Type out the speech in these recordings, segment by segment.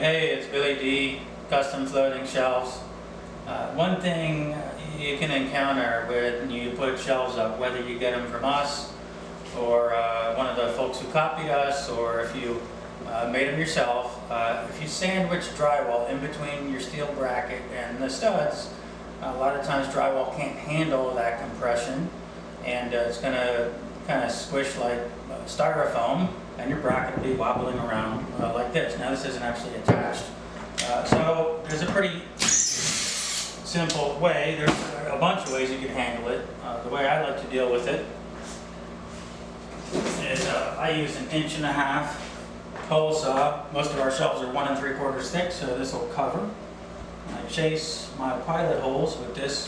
Hey, it's Billy D, Custom Floating Shelves. One thing you can encounter when you put shelves up, whether you get them from us or one of the folks who copied us, or if you made them yourself, if you sandwich drywall in between your steel bracket and the studs, a lot of times drywall can't handle that compression, and it's going to kind of squish like styrofoam, and your bracket will be wobbling around like this. Now this isn't actually attached. So there's a pretty simple way. There's a bunch of ways you can handle it. The way I like to deal with it is I use an 1.5" hole saw. Most of our shelves are 1 3/4 thick, so this will cover. I chase my pilot holes with this.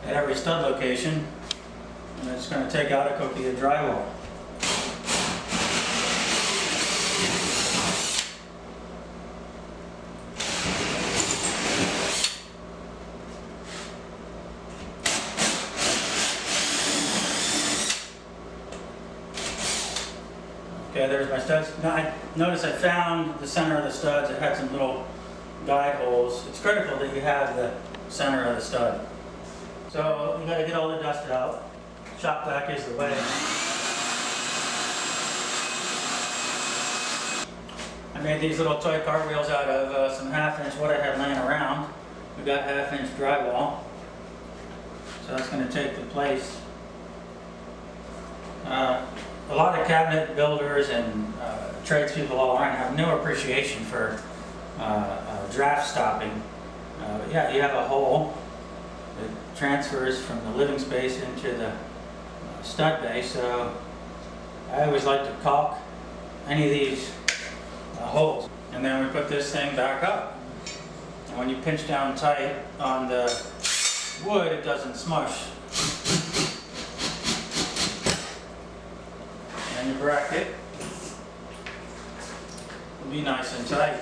At every stud location, and it's going to take out a cookie of drywall. Okay, there's my studs. Now notice I found the center of the studs. It had some little guide holes. It's critical that you have the center of the stud. So you got to get all the dust out. Shop vac is the way. I made these little toy cartwheels out of some 1/2" what I had laying around. We got 1/2" drywall, so that's going to take the place. A lot of cabinet builders and tradespeople all around have no appreciation for draft stopping. Yeah, you have a hole that transfers from the living space into the stud bay, so I always like to caulk any of these holes. And then we put this thing back up. And when you pinch down tight on the wood, it doesn't smush. And your bracket will be nice and tight.